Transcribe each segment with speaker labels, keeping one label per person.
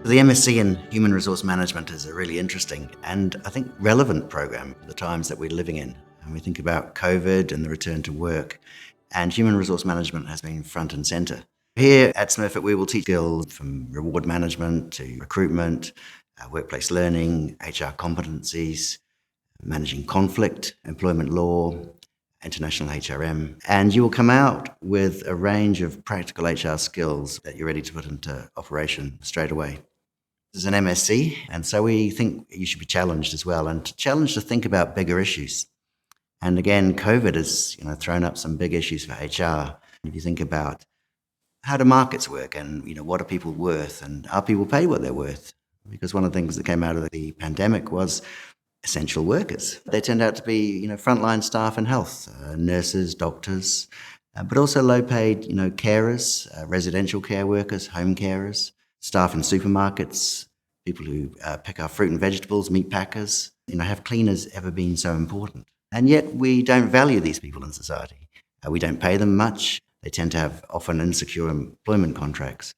Speaker 1: The MSc in Human Resource Management is a really interesting and I think relevant program for the times that we're living in. And we think about COVID and the return to work, and human resource management has been front and centre. Here at Smurfit, we will teach skills from reward management to recruitment, workplace learning, HR competencies, managing conflict, employment law, international HRM, and you will come out with a range of practical HR skills that you're ready to put into operation straight away. This is an MSc, and so we think you should be challenged as well, and challenged to think about bigger issues. And again, COVID has thrown up some big issues for HR. If you think about how do markets work, and what are people worth, and are people paid what they're worth? Because one of the things that came out of the pandemic was essential workers. They turned out to be, frontline staff in health, nurses, doctors, but also low-paid, carers, residential care workers, home carers, staff in supermarkets, people who pick our fruit and vegetables, meat packers. Have cleaners ever been so important? And yet we don't value these people in society. We don't pay them much. They tend to have often insecure employment contracts.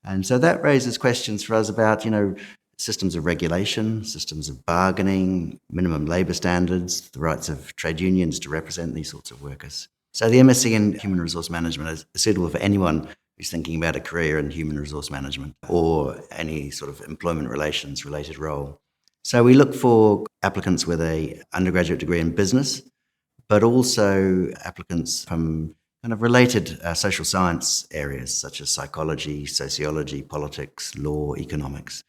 Speaker 1: And so that raises questions for us about, systems of regulation, systems of bargaining, minimum labour standards, the rights of trade unions to represent these sorts of workers. So the MSc in Human Resource Management is suitable for anyone who's thinking about a career in human resource management or any sort of employment relations related role. So we look for applicants with an undergraduate degree in business, but also applicants from kind of related social science areas such as psychology, sociology, politics, law, economics.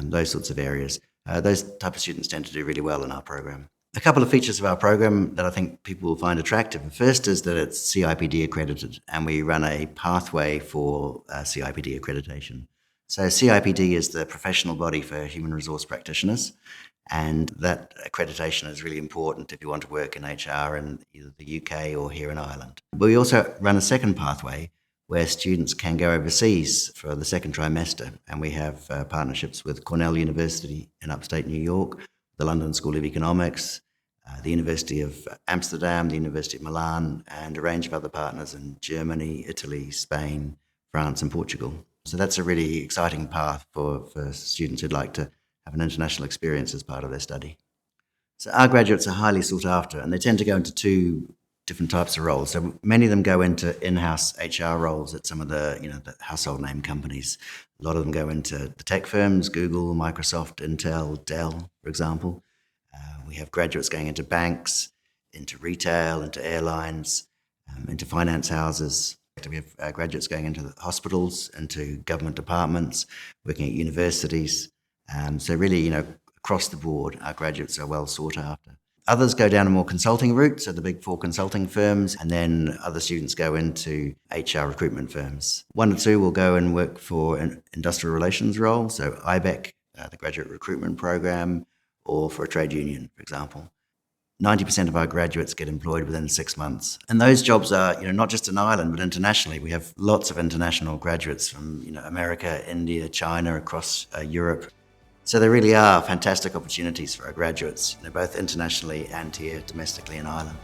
Speaker 1: Those sorts of areas. Those type of students tend to do really well in our program. A couple of features of our program that I think people will find attractive. The first is that it's CIPD accredited, and we run a pathway for CIPD accreditation. So CIPD is the professional body for human resource practitioners, and that accreditation is really important if you want to work in HR in either the UK or here in Ireland. But we also run a second pathway where students can go overseas for the second trimester. And we have partnerships with Cornell University in upstate New York, the London School of Economics, the University of Amsterdam, the University of Milan, and a range of other partners in Germany, Italy, Spain, France, and Portugal. So that's a really exciting path for students who'd like to have an international experience as part of their study. So our graduates are highly sought after, and they tend to go into two different types of roles. So many of them go into in-house HR roles at some of the household name companies. A lot of them go into the tech firms, Google, Microsoft, Intel, Dell, for example. We have graduates going into banks, into retail, into airlines, into finance houses. We have graduates going into the hospitals, into government departments, working at universities. So really, across the board, our graduates are well sought after. Others go down a more consulting route, so the big four consulting firms, and then other students go into HR recruitment firms. One or two will go and work for an industrial relations role, so IBEC, the graduate recruitment program, or for a trade union, for example. 90% of our graduates get employed within 6 months. And those jobs are, not just in Ireland, but internationally. We have lots of international graduates from, America, India, China, across Europe. So there really are fantastic opportunities for our graduates, both internationally and here domestically in Ireland.